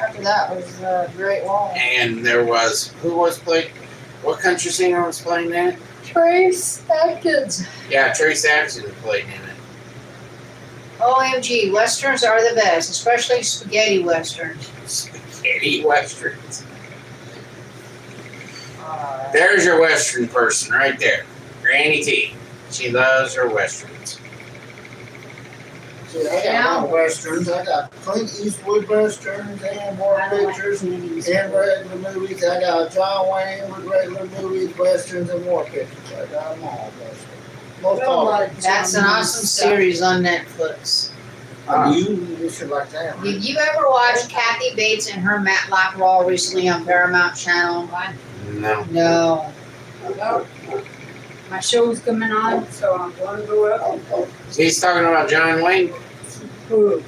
After that was Great Wall. And there was what country singer was playing that? Trace Atkins. Yeah, Trace Adkins played in it. OMG, westerns are the best, especially spaghetti westerns. Spaghetti westerns. There's your western person right there, Granny T. She loves her westerns. See, I got a lot of westerns. I got Clint Eastwood westerns and war I don't like pictures and Clint regular movies. I got John Wayne with regular movies, westerns, and war pictures. I got them all westerns. Most all of them. That's an awesome series on Netflix. You should like that. Did you ever watch Kathy Bates and her Matlock Raw recently on Paramount Channel? No. No. No. My show's coming on, so I'm gonna go up. He's talking about John Wayne. Ooh.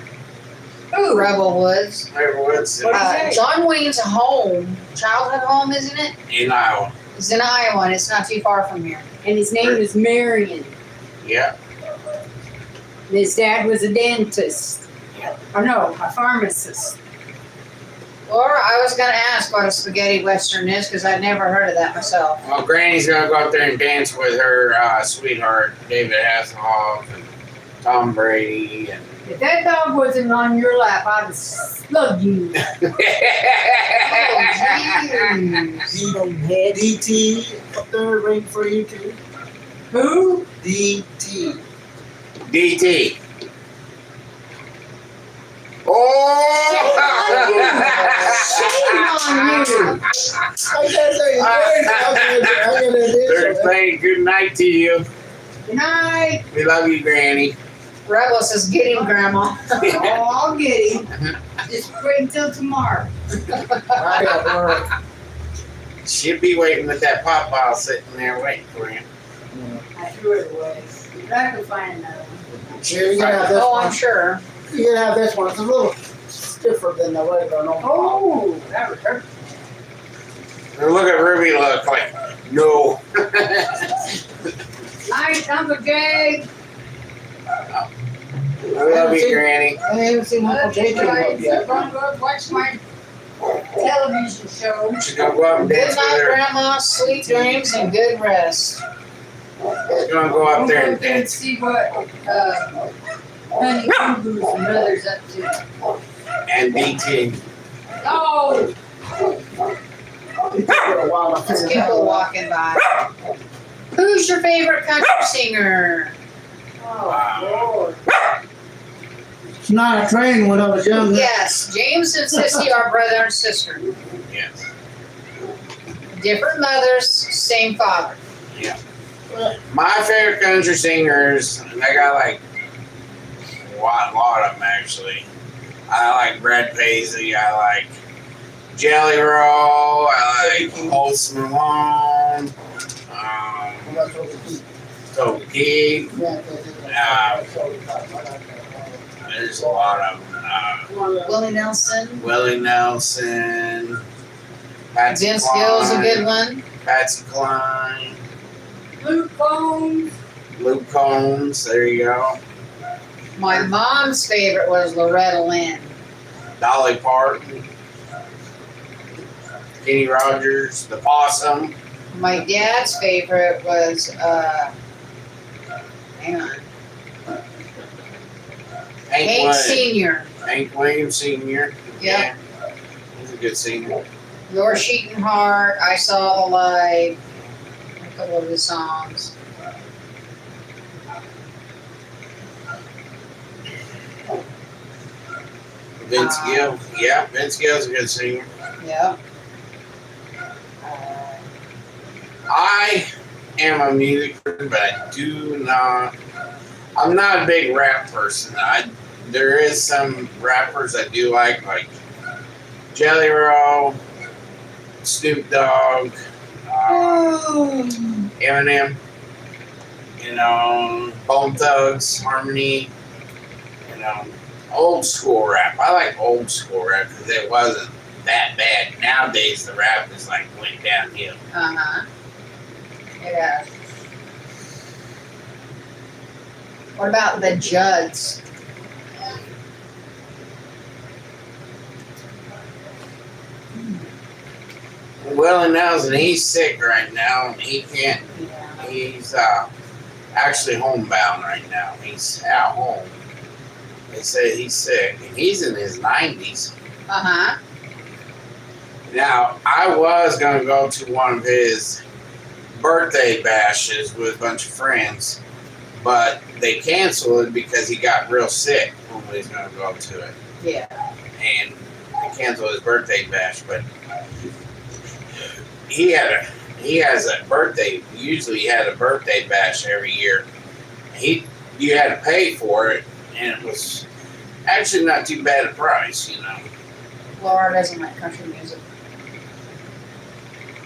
Ooh, Rebel Woods. What's What? John Wayne's home, childhood home, isn't it? in Iowa? It's in Iowa, and it's not too far from here. And his name is Marion. Yeah. His dad was a dentist. Or no, a pharmacist. Or I was going to ask what a spaghetti western is because I'd never heard of that myself. Well, Granny's gonna go up there and dance with her sweetheart, David Hasselhoff, and Tom Brady, and. If that dog wasn't on your lap, I'd have slugged you. Oh, geez. DT up there ring for you too. Who? DT. DT. Shame on you. They're saying good night to you. Good night. We love you, Granny. Rebel says, get him, Grandma. Oh, I'll get him. Just wait until tomorrow. I got work. She'll be waiting with that pop ball sitting there waiting for you. I threw it away. But I can find another one. Here, you can have this Oh, I'm one. sure. You can have this one. It's a little stiffer than the regular normal. Oh, that would hurt. And look at Ruby look like, no. Night, Uncle Jay. I love you, Granny. I haven't seen Uncle Jay come up I'm yet. gonna go watch my television show. She's gonna go up and Good dance with night, her. Grandma. Sweet dreams and good rest. She's gonna go up there and dance. See what Honey Boo Boo's mother's up to. And DT. Oh, It took her a while to There's figure that people out. walking by. Who's your favorite country singer? oh, Lord. It's not a train when I was younger. Yes, James and Sissy are brother and sister. Yes. Different mothers, same father. My favorite country singers, and I got like a lot of them actually. I like Brad Paisley. I like Jelly Roll. I like Post Malone. Toby Keith. There's a lot of them. Willie Nelson. Willie Nelson. Patsy Vince Gill's a good Cline. one. Patsy Cline. Luke Combs. Luke Combs. There you go. My mom's favorite was Loretta Lynn. Dolly Parton. Kenny Rogers. The Possum. My dad's favorite was, hang on, Hank Williams. Sr. Hank Williams Sr. Yep. Yeah. He's a good singer. Your Sheeton Heart, I Saw the Light, a couple of his songs. Vince Gill. Yeah, Vince Gill's a good singer. Yep. I am a music person, but I'm not a big rap person. There is some rappers I do like Jelly Roll, Snoop Dogg, Eminem, Bone Thugs, Harmony, old school rap. I like old school rap because it wasn't that bad. Nowadays, the rap is like went downhill. Uh-huh. Yeah. What about the Judds? Willie Nelson, he's sick right now. And he can't. Yeah. He's actually homebound right now. He's at home. They say he's sick, and he's in his 90s. Uh-huh. Now, I was going to go to one of his birthday bashes with a bunch of friends, but they canceled it because he got real sick when he was going to go to it. Yeah. And they canceled his birthday bash, but he has a birthday. Usually, he had a birthday bash every year. You had to pay for it, and it was actually not too bad a price, you know. Laura doesn't like country music.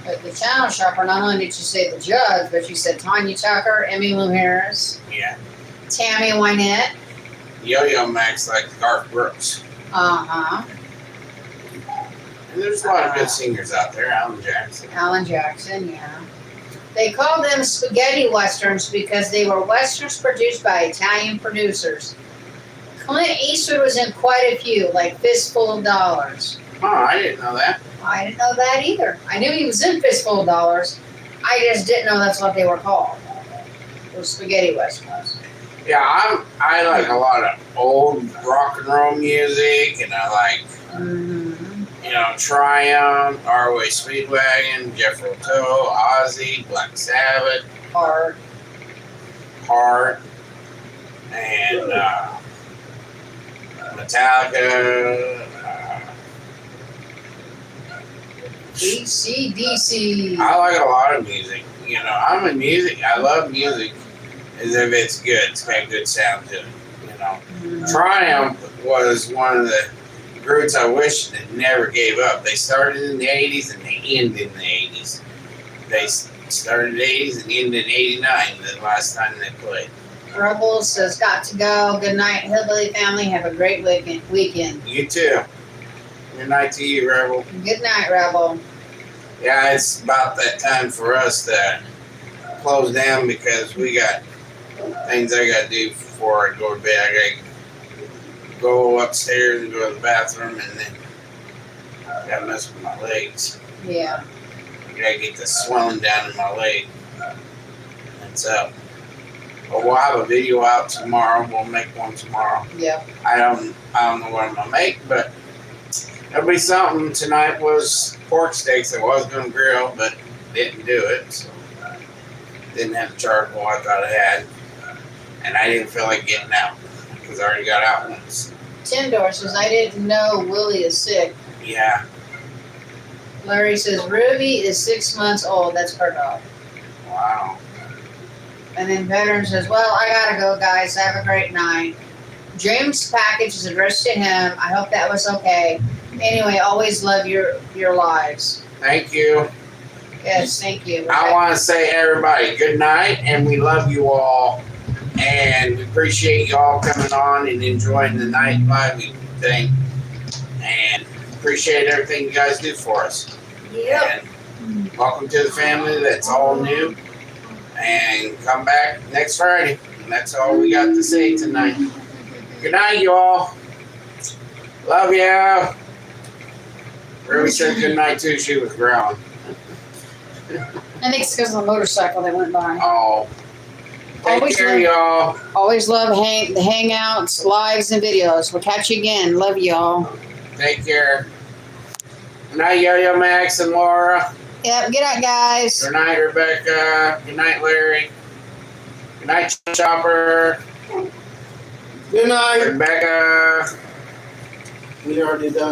But the channel shopper, not only did she say the judge, but she said Tanya Tucker, Emmy Lou Harris, Yeah. Tammy Wynette. Yo-Yo Max like Garth Brooks. Uh-huh. And there's a lot of good singers out there. Alan Jackson. Alan Jackson, yeah. They called them spaghetti westerns because they were westerns produced by Italian producers. Clint Eastwood was in quite a few, like Fistful of Dollars. Oh, I didn't know that. I didn't know that either. I knew he was in Fistful of Dollars. I just didn't know that's what they were called. They were spaghetti westerns. Yeah, I like a lot of old rock and roll music, and I like, you know, Triumph, R.W. Speedwagon, Jethro Tull, Ozzy, Black Sabbath, Hard. and Metallica. DC. I like a lot of music. You know, I'm in music. I love music as if it's good. It's got good sound to it. You know, Triumph was one of the groups I wish that never gave up. They started in the 80s and they ended in the 80s. They started in the 80s and ended in 89, the last time they played. Rebels says, got to go. Good night, Hillbilly family. Have a great weekend. You too. Good night to you, Rebel. Good night, Rebel. Yeah, it's about that time for us to close down because we got things I got to do before I go to bed. I got to go upstairs and go to the bathroom, and then I got to mess with my legs. Yeah. I got to get the swelling down in my leg. And so, but we'll have a video out tomorrow. We'll make one tomorrow. Yeah. I don't know what I'm gonna make, but it'll be something. Tonight was pork steaks. I was gonna grill, but didn't do it. So didn't have the charcoal I thought I had, and I didn't feel like getting out because I already got out once. Tindor says, I didn't know Willie is sick. Yeah. Larry says, Ruby is 6 months old. That's her dog. Wow. And then Veteran says, well, I gotta go, guys. Have a great night. James' package is addressed to him. I hope that was okay. Anyway, always love your lives. Thank you. Yes, thank you. I want to say, everybody, good night, and we love you all, and we appreciate you all coming on and enjoying the night live thing, and appreciate everything you guys do for us. Yep. And welcome to the family that's all new, and come back next Friday. And that's all we got to say tonight. Good night, you all. Love ya. Ruby said good night too. She was growling. I think it's because of the motorcycle that went by. Oh. Take Always care, love- y'all. Always love the hangouts, lives, and videos. We'll catch you again. Love y'all. Take care. Good night, Yo-Yo Max and Laura. Yep, good night, guys. Good night, Rebecca. Good night, Larry. Good night, Chopper. Good night. Rebecca. We already done.